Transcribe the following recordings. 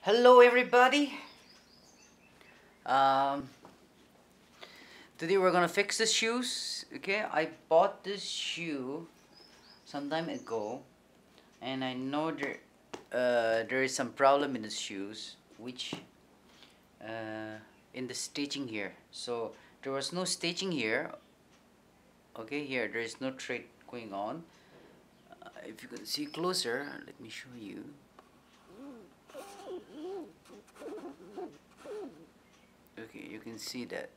Hello, everybody. Um, Today we're gonna fix the shoes. Okay, I bought this shoe some time ago, and I know there is some problem in the shoes, which in the stitching here. So there was no stitching here. Okay, here there is no thread going on. If you can see closer, let me show you. Okay, you can see that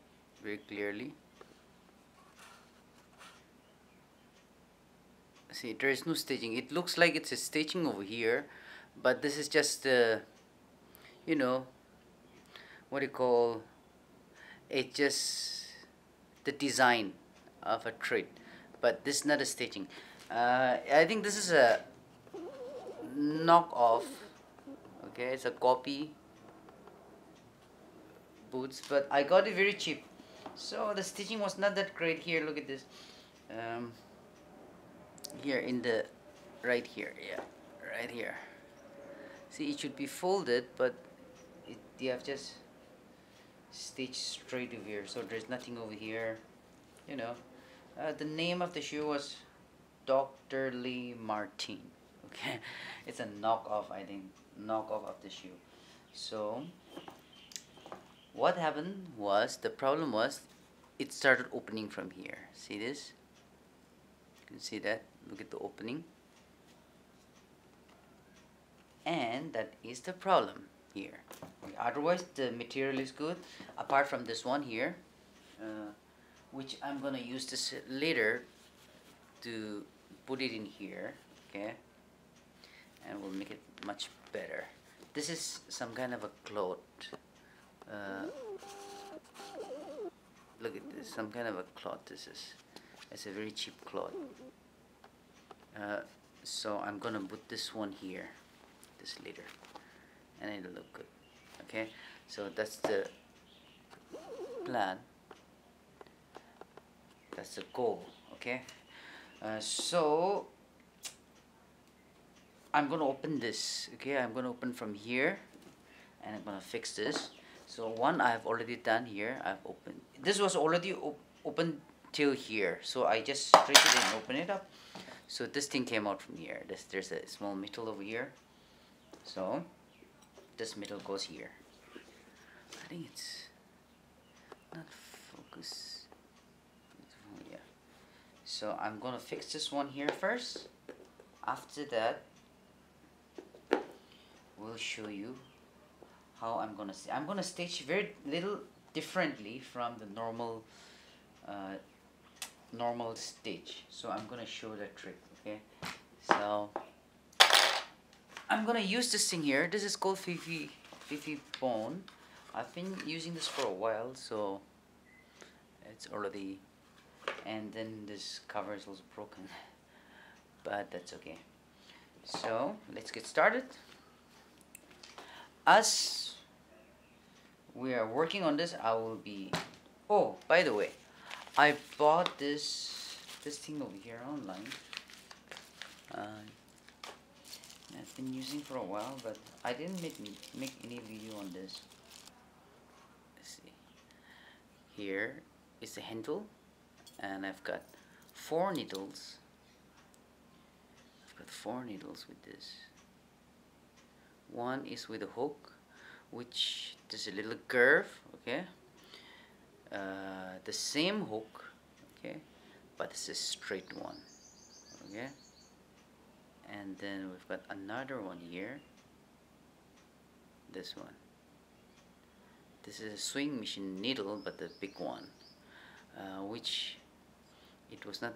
very clearly. See, there is no stitching. It looks like it's a stitching over here, but this is just you know, what do you call, it's just the design of a thread, but this is not a stitching. I think this is a knockoff. Okay, it's a copy boots, but I got it very cheap, so the stitching was not that great. Here, look at this. um, Here in the right here, yeah, right here. See, it should be folded, but you have just stitched straight over here, so there's nothing over here. You know, the name of the shoe was Dr. Lee Martin. Okay, it's a knockoff, I think, knockoff of the shoe. So what happened was, the problem was, it started opening from here. See this? You can see that. Look at the opening, and that is the problem here. Otherwise the material is good, apart from this one here, which I'm gonna use this later to put it in here. Okay, and we'll make it much better. This is some kind of a cloth. uh, Look at this, some kind of a cloth. This is, it's a very cheap cloth. uh, so I'm gonna put this one here, this later, and it'll look good. Okay, so that's the plan, that's the goal. Okay, so I'm gonna open this. Okay, I'm gonna open from here, and I'm gonna fix this. So one I've already done here. I've opened, this was already open till here, so I just straight it and open it up. So this thing came out from here. There's a small metal over here, so this metal goes here. I think it's not focus. Yeah, so I'm gonna fix this one here first. After that, we'll show you how I'm gonna stitch very little differently from the uh, normal stitch. So I'm gonna show that trick. Okay, so I'm gonna use this thing here. This is called Fifi Bone. I've been using this for a while, so it's already, and then this cover is also broken, but that's okay. So let's get started. As we are working on this, I will be, oh, by the way, I bought this thing over here online. I've been using for a while, but I didn't make any video on this. Let's see. Here is the handle, and I've got 4 needles. I've got 4 needles with this. One is with a hook, which there's a little curve. Okay, the same hook. Okay, but it's a straight one. Okay, and then we've got another one here, this one. This is a sewing machine needle, but the big one, which it was not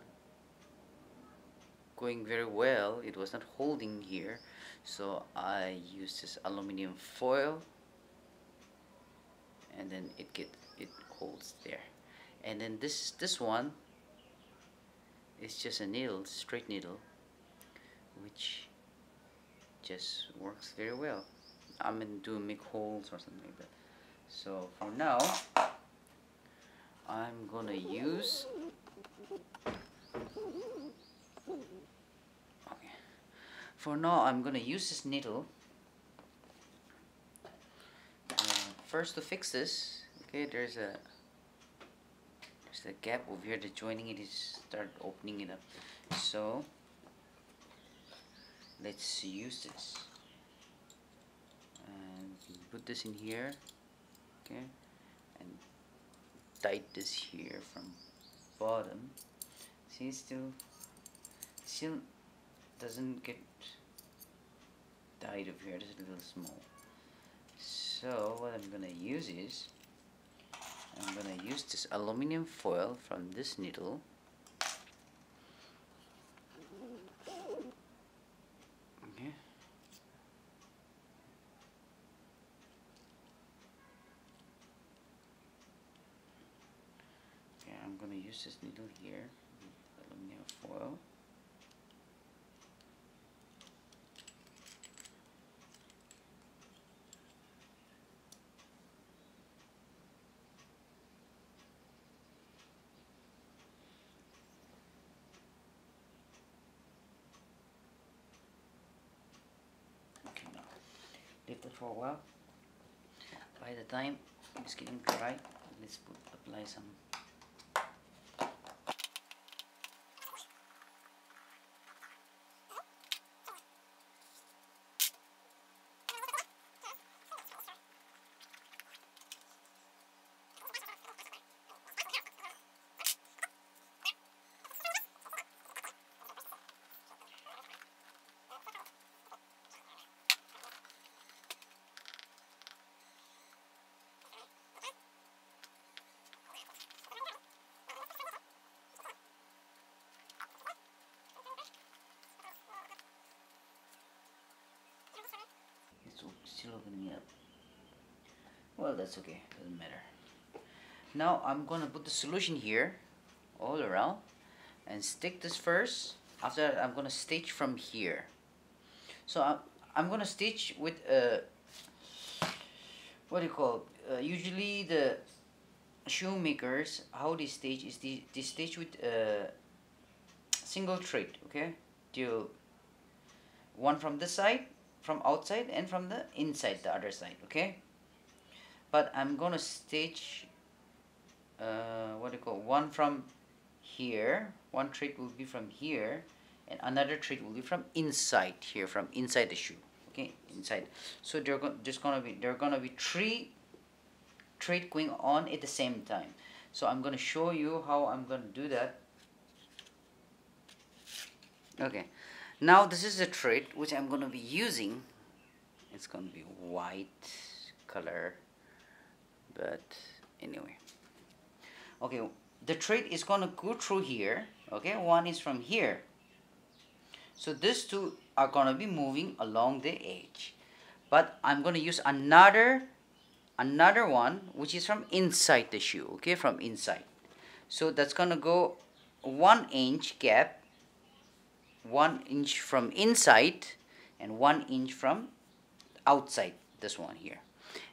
going very well, it was not holding here, so I used this aluminum foil, and then it holds there. And then this one is just a needle, straight needle, which just works very well. I'm going to make holes or something like that. So for now, I'm gonna use, okay, for now I'm gonna use this needle first to fix this, okay, there's a gap over here. The joining it is start opening it up. So let's use this and put this in here, okay, and tight this here from bottom. See, still doesn't get tight over here. It's a little small. So what I'm gonna use is I'm gonna use this aluminum foil from this needle. Okay. Okay, I'm gonna use this needle here, aluminum foil. Leave it for a while. By the time it's getting dry, let's apply some. It's still opening up. Well, that's okay, doesn't matter. Now I'm gonna put the solution here all around and stick this first. After that, I'm gonna stitch from here. So I'm gonna stitch with what do you call usually the shoemakers, how they stitch is they stitch with single thread, okay, till one from this side, from outside, and from the inside, the other side, okay. But I'm gonna stitch what do you call, one from here, one thread will be from here, and another thread will be from inside here, from inside the shoe, okay, inside. So there are gonna be three thread going on at the same time. So I'm gonna show you how I'm gonna do that. Okay, now this is the thread which I'm gonna be using. It's gonna be white color, but anyway. Okay, the thread is gonna go through here. Okay, one is from here. So these two are gonna be moving along the edge, but I'm gonna use another one which is from inside the shoe. Okay, from inside. So that's gonna go 1 inch gap, 1 inch from inside, and 1 inch from outside, this one here.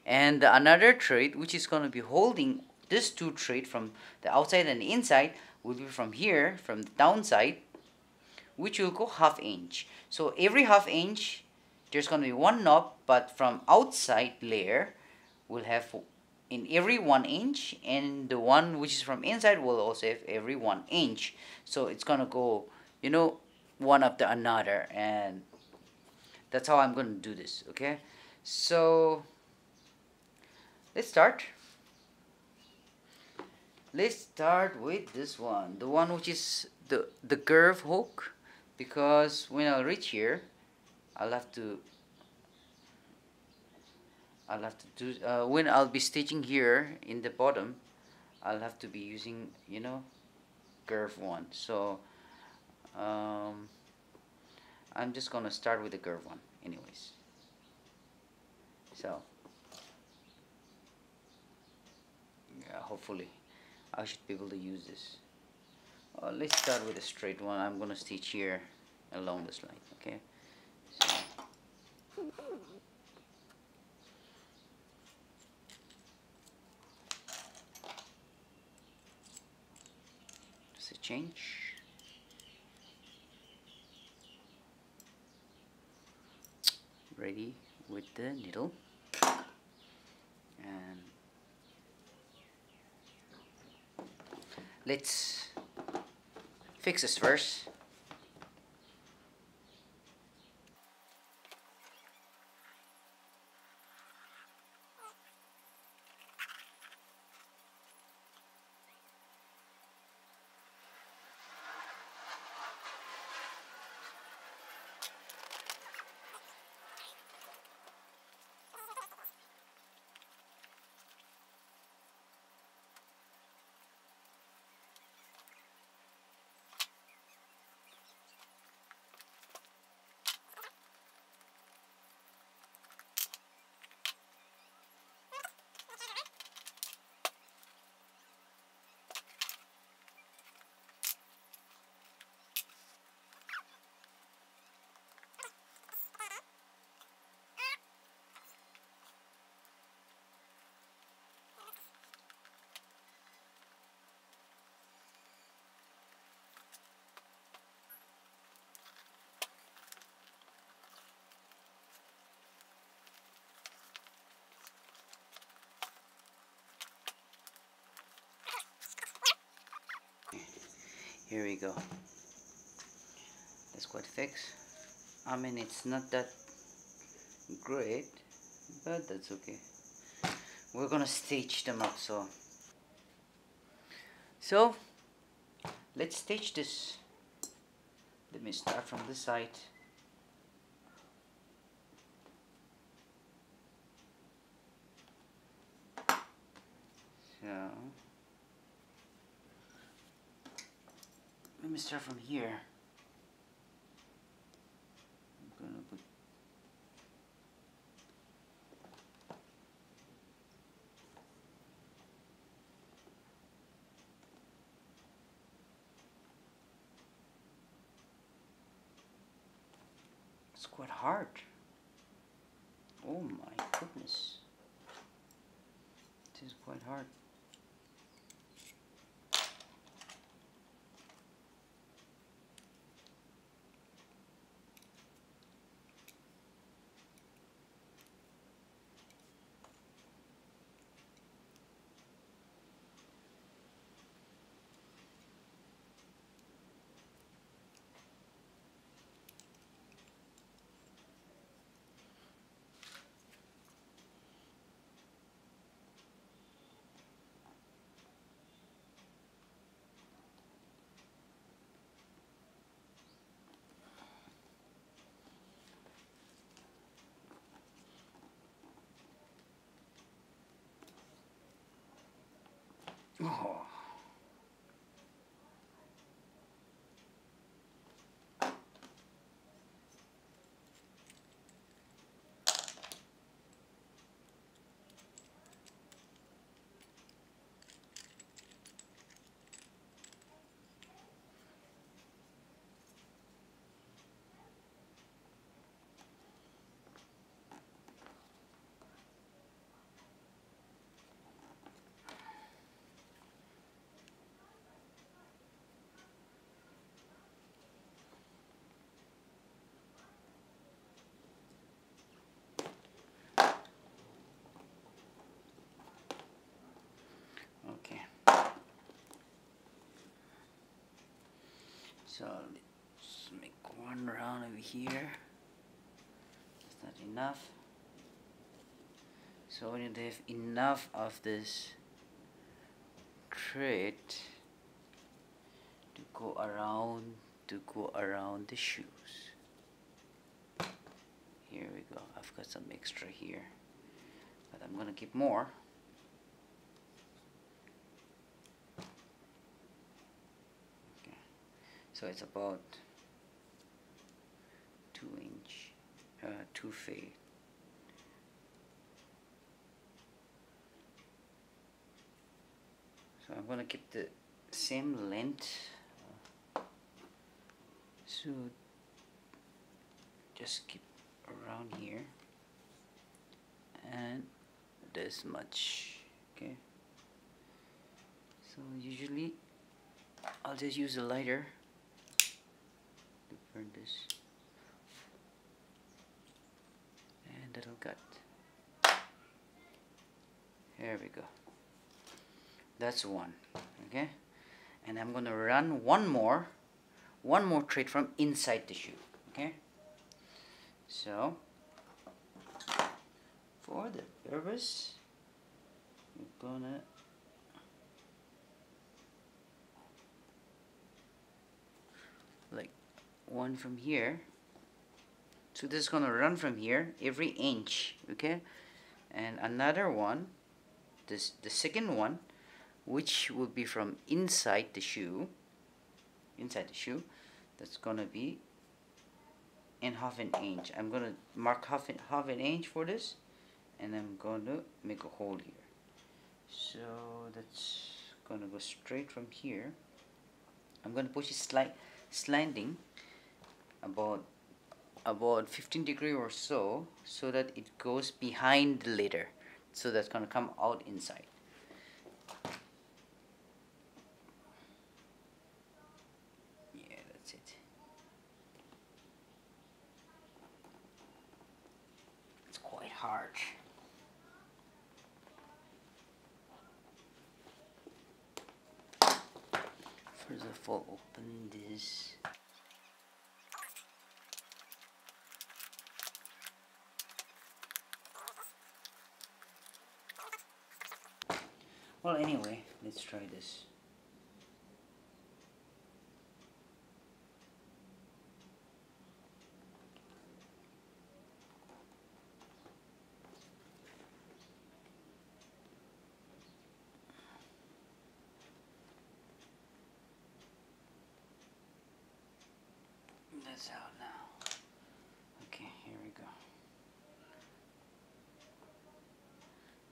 And another thread which is going to be holding this two thread from the outside and the inside will be from here, from the downside, which will go 1/2 inch. So every 1/2 inch there's going to be one knob, but from outside layer will have in every 1 inch, and the one which is from inside will also have every 1 inch. So it's going to go, you know, one after another, and that's how I'm going to do this. Okay, so let's start. Let's start with this one, the one which is the curve hook, because when I'll reach here, I'll have to do when I'll be stitching here in the bottom, I'll have to be using, you know, curve one. So I'm just gonna start with the curve one anyways. So yeah, hopefully I should be able to use this. Let's start with a straight one. I'm gonna stitch here along this line. Okay, so just a change. Ready with the needle, And let's fix this first. Here we go. That's quite fixed. I mean, it's not that great, but that's okay. We're gonna stitch them up. So let's stitch this. Let me start from this side. So let me start from here. I'm gonna put it's quite hard. Oh my goodness. It is quite hard. Oh. Okay. So let's make one round over here. That's not enough. So we need to have enough of this crate to go around the shoes. Here we go. I've got some extra here, but I'm gonna keep more. Okay. So it's about 2 inch, 2 feet. So I'm gonna keep the same length. So just keep around here and this much. Okay. So usually I'll just use a lighter to burn this, and that'll cut. Here we go. That's one. Okay, and I'm gonna run one more thread from inside the shoe. Okay, so for the purpose, we're gonna like one from here. So this is gonna run from here every inch. Okay, and another one, the second one, which will be from inside the shoe, that's gonna be in half an inch. I'm gonna mark half an inch for this, and I'm gonna make a hole here. So that's gonna go straight from here. I'm gonna push it slanting about 15 degree or so that it goes behind the leather, so that's gonna come out inside. Yeah, that's it. It's quite hard. First of all, open this. Well, anyway, let's try this. That's out now. Okay, here we go.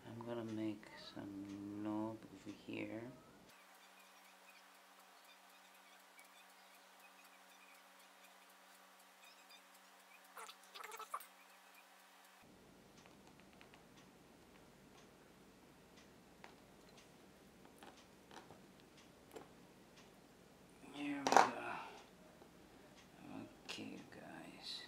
I'm gonna make some knob over here. Here we go. Okay, guys.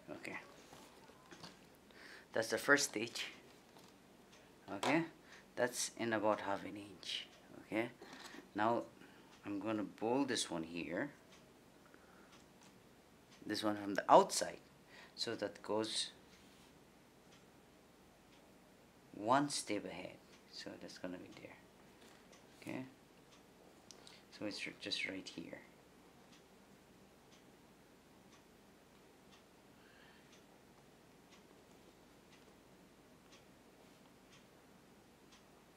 Okay, that's the first stage. Okay, that's in about half an inch. Okay, now I'm gonna bolt this one here, this one from the outside, so that goes one step ahead, so that's gonna be there. Okay, so it's just right here.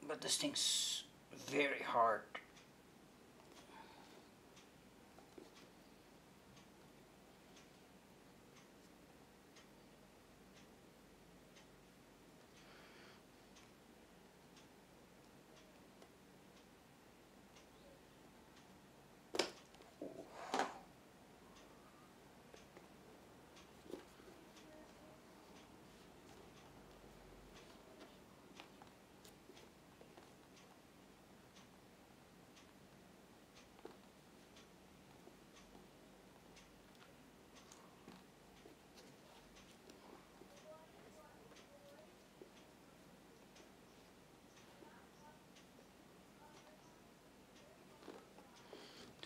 But this thing's very hard.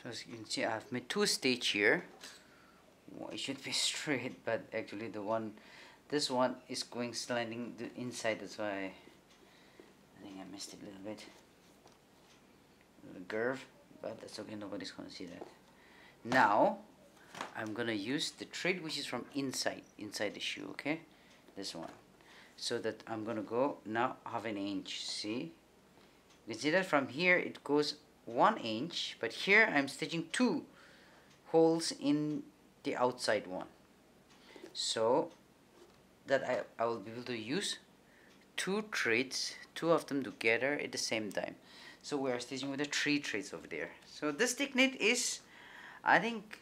So as you can see, I've made two stages here. Well, it should be straight, but actually this one is going slanting the inside. That's why I think I missed it a little bit. A little curve, but that's okay. Nobody's gonna see that. Now I'm gonna use the thread which is from inside the shoe. Okay, this one. So that I'm gonna go now half an inch. See, you see that from here it goes 1 inch, but here I'm stitching 2 holes in the outside one, so that I will be able to use two threads, two of them together at the same time. So we are stitching with the 3 threads over there. So this technique is, I think,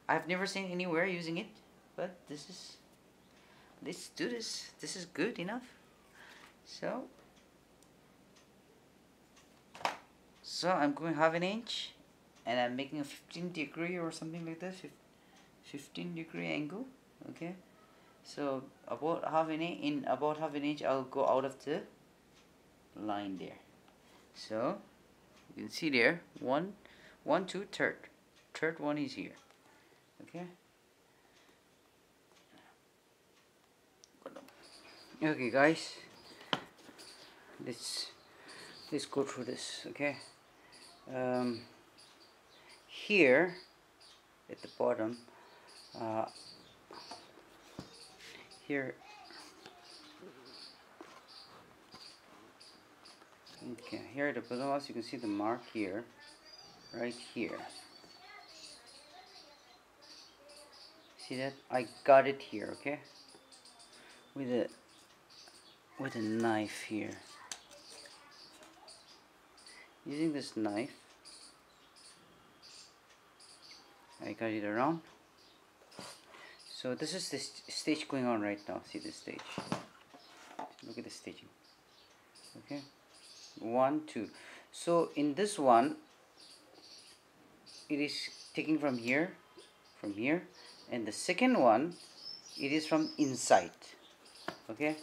I've never seen anywhere using it, but let's do this. This is good enough. So I'm going 1/2 inch, and I'm making a 15-degree or something like that, 15-degree angle. Okay, so about half an inch I'll go out of the line there. So you can see there, one, two, third one is here. Okay. Okay, guys, let's go through this. Okay. Here at the bottom, here. Okay, here at the bottom, as you can see the mark here, right here. See that? I got it here, okay? With a knife here. Using this knife, I got it around. So this is the stitch going on right now. See this stitch? Look at the stitching. Okay, 1, 2. So in this one, it is taking from here, and the second one, it is from inside. Okay,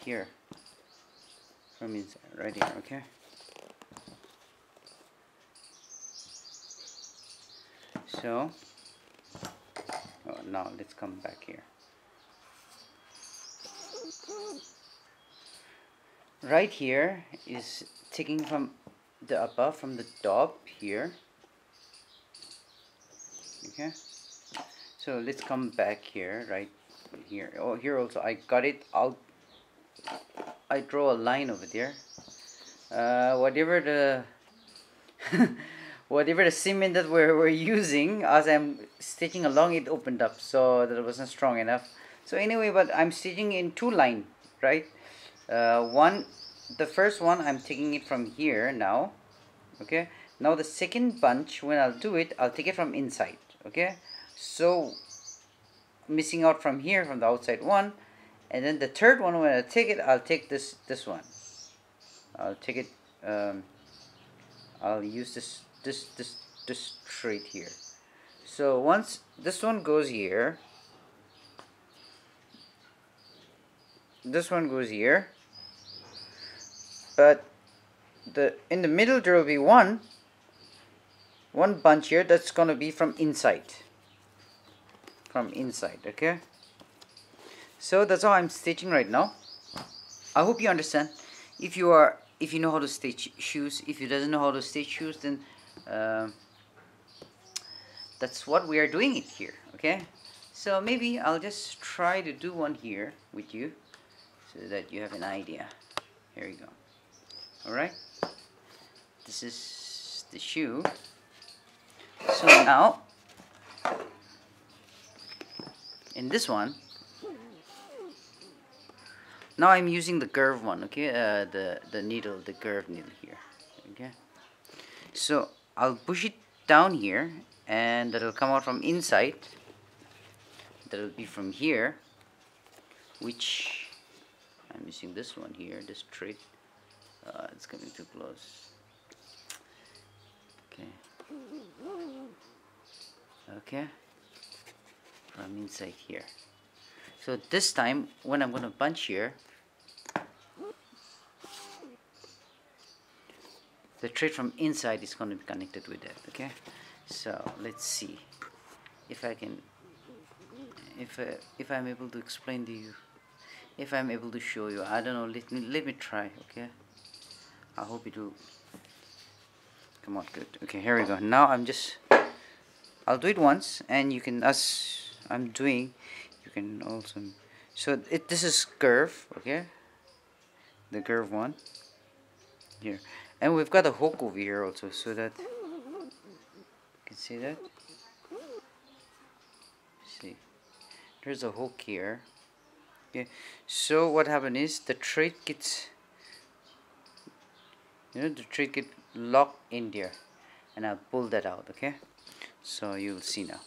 here, from inside, right here. Okay. So now let's come back here. Right here is taking from the above, from the top here. Okay, so let's come back here, right here. Oh, here also I got it out. I draw a line over there. Whatever the whatever the cement that we're using, as I'm stitching along, it opened up, so that wasn't strong enough. So anyway, but I'm stitching in 2 lines, right? The first one I'm taking it from here now. Okay, now the second bunch, when I'll do it, I'll take it from inside. Okay, so missing out from here, from the outside one, and then the third one, when I take it, I'll take this one. I'll take it. I'll use this straight here. So once this one goes here, this one goes here, but in the middle there will be one bunch here that's gonna be from inside. Okay, so that's how I'm stitching right now. I hope you understand. If you know how to stitch shoes, if you doesn't know how to stitch shoes, then that's what we are doing it here. Okay, so maybe I'll just try to do one here with you so that you have an idea. Here you go. Alright, this is the shoe. So now in this one, now I'm using the curved one. Okay, the needle, the curved needle here. Okay, so I'll push it down here, and that'll come out from inside. That'll be from here, which I'm using this one here, this thread. It's coming too close. Okay, from inside here. So this time, when I'm gonna bunch here, the thread from inside is going to be connected with that. Okay, so let's see if I can, if I'm able to explain to you, if I'm able to show you. I don't know. Let me try. Okay, I hope it will come out good. Okay, here we go. Now I'll do it once, and you can, as I'm doing, you can also. So this is curve. Okay, the curve one here. And we've got a hook over here also, so that you can see that. See, there's a hook here, Okay, so what happened is the thread gets, the thread get locked in there, and I'll pull that out. Okay, so you'll see now.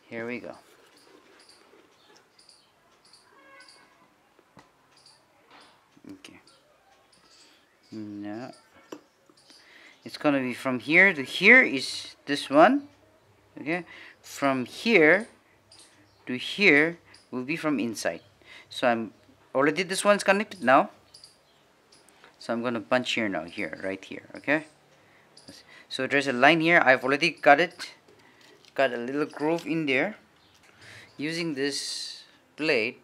Here we go. Okay, now it's gonna be from here to here is this one. Okay, from here to here will be from inside. So I'm already, this one's connected now, so I'm gonna punch here now, here, right here. Okay, so there's a line here. I've already cut it, got a little groove in there using this blade.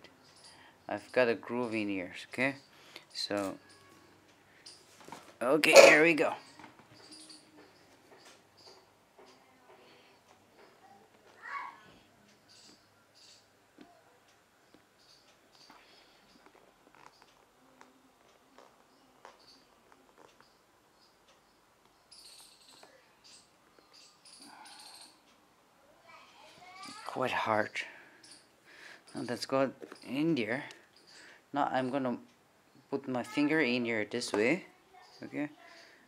I've got a groove in here. Okay, so okay, here we go. Quite hard. Now that's got in there. Now I'm gonna put my finger in here this way. Okay,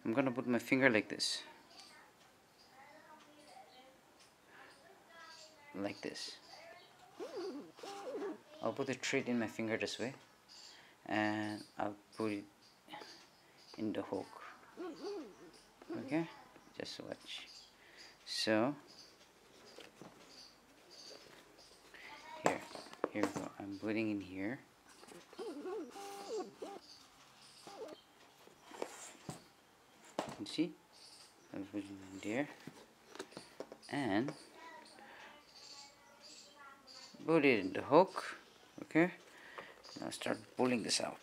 I'm gonna put my finger like this, like this. I'll put the thread in my finger this way, and I'll put it in the hook. Okay, just watch. So here we go. I'm putting in here. You see, I'm putting in there, and put it in the hook. Okay, now start pulling this out.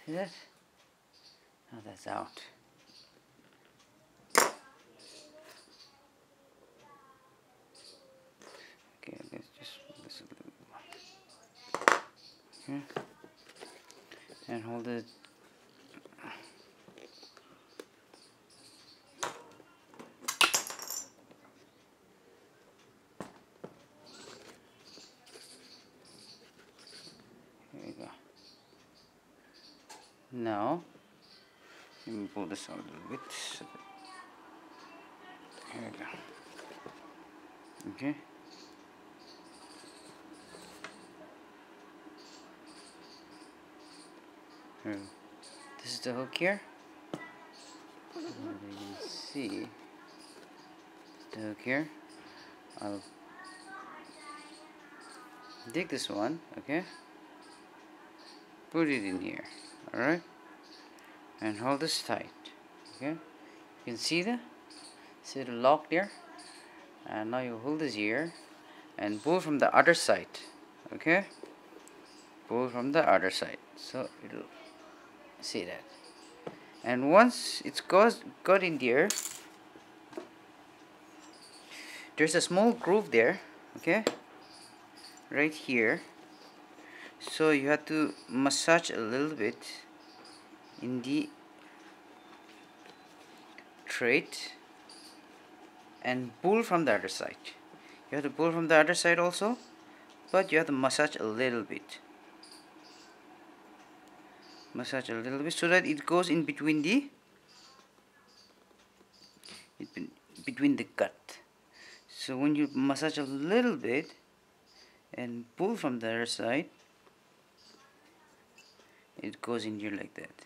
See that? Now that's out. Okay, let's just put this a little more. Okay, and hold it. Here we go. Now let me pull this out a little bit. Here we go. Okay. This is the hook here. You can see the hook here. I'll dig this one. Okay. Put it in here. All right. And hold this tight. Okay. You can see the lock there. And now you hold this here and pull from the other side. Okay. Pull from the other side. So it'll see that. And once it's got in there, there's a small groove there. Okay. Right here. So you have to massage a little bit in the thread and pull from the other side. You have to pull from the other side also, but you have to massage a little bit. Massage a little bit so that it goes in between the cut. So when you massage a little bit and pull from the other side, it goes in here like that.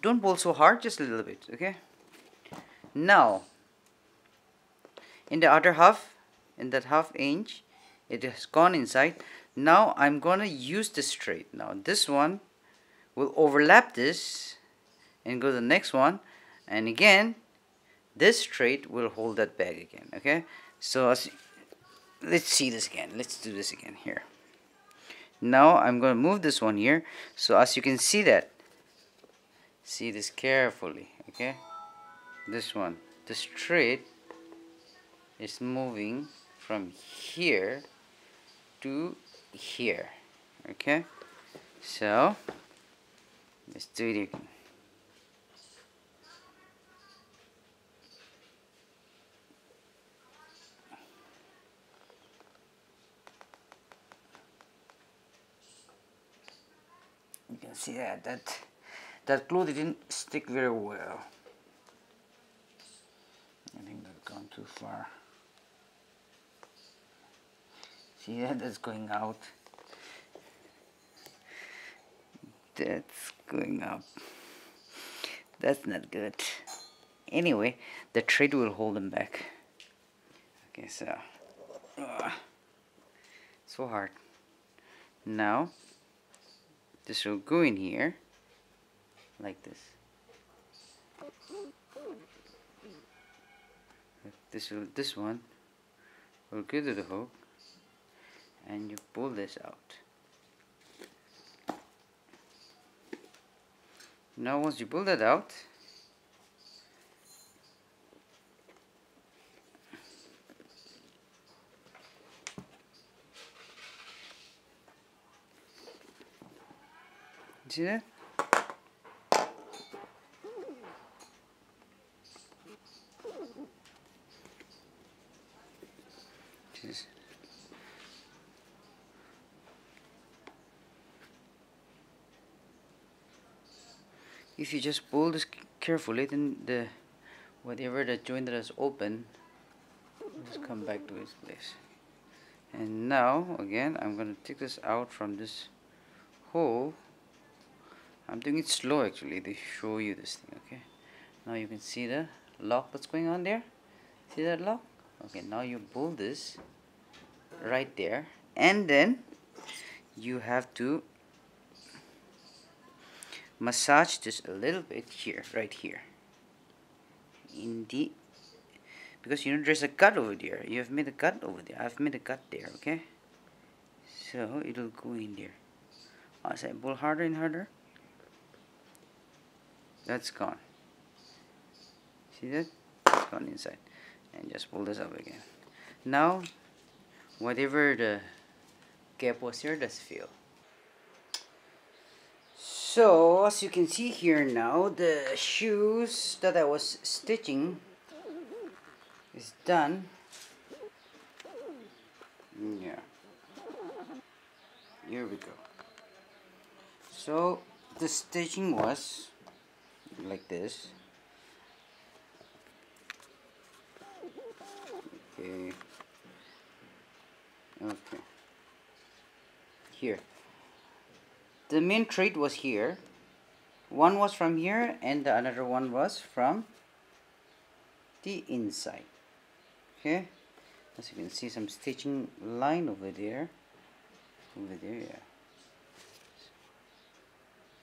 Don't pull so hard, just a little bit. Okay. Now in the other half, in that ½ inch, it has gone inside. Now I'm gonna use this thread. Now this one will overlap this and go to the next one, and again this thread will hold that back again. Okay, so let's see this again. Let's do this again here. Now I'm gonna move this one here, so as you can see that, see this carefully. Okay, this one, this thread is moving from here to here. Okay, so let's do it again. You can see that glue didn't stick very well. I think that's gone too far. See that? That's going out. That's going up. That's not good. Anyway, the thread will hold them back. Okay, so so hard. Now this will go in here like this. This one will go to the hook, and you pull this out. Now once you pull that out, see that? Just if you just pull this carefully, then the whatever the joint that is open will just come back to its place. And now again I'm going to take this out from this hole. I'm doing it slow actually to show you this thing. Okay, now you can see the lock that's going on there. See that lock? Okay, now you pull this right there, and then you have to massage this a little bit here, right here, in the, because you know there's a cut over there. You have made a cut over there. I've made a cut there. Okay, so it'll go in there. As I pull harder and harder, that's gone. See that? It's gone inside. And just pull this up again. Now whatever the gap was here, let's fill. So as you can see here now, the shoes that I was stitching is done. Yeah, here we go. So the stitching was like this. Okay. Okay. Here. The main thread was here. One was from here and the another one was from the inside. Okay. As you can see, some stitching line over there. Over there, yeah.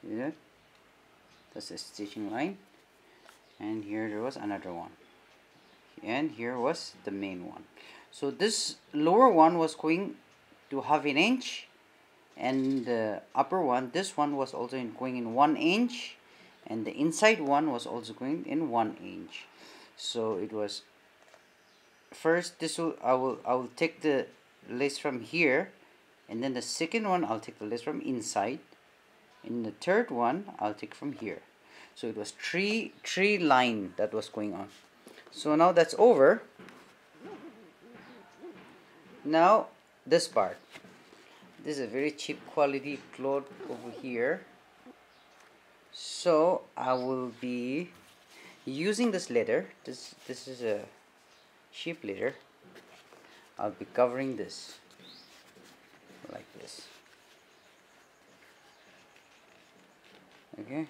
See that? That's a stitching line. And here there was another one. And here was the main one. So this lower one was going to half an inch, and the upper one, this one was also going in 1 inch, and the inside one was also going in 1 inch. So it was first this will I will take the lace from here, and then the second one I'll take the lace from inside, and the third one I'll take from here. So it was three line that was going on. So now that's over. Now this part, this is a very cheap quality cloth over here, so I will be using this leather. This is a sheep leather. I'll be covering this like this. Okay,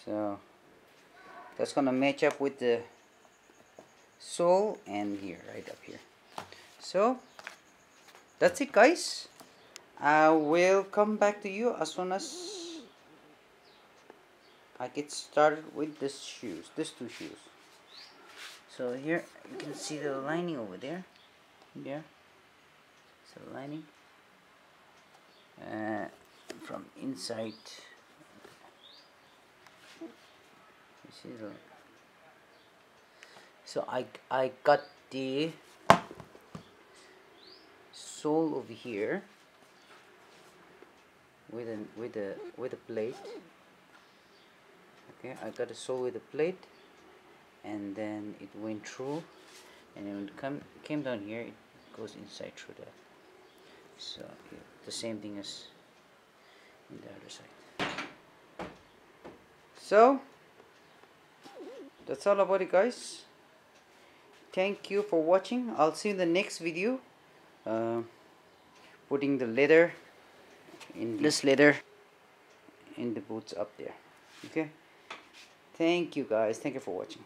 so that's gonna match up with the sole and here, right up here. So that's it, guys. I will come back to you as soon as I get started with these two shoes. So here you can see the lining over there. Yeah, so lining from inside. You see the, so I got the sole over here with a plate. Okay, I got a sole with a plate, and then it went through, and then when it came down here, it goes inside through that. So yeah, the same thing as in the other side. So that's all about it, guys. Thank you for watching. I'll see you in the next video. Putting the leather in this leather in the boots up there. Okay, thank you guys, thank you for watching.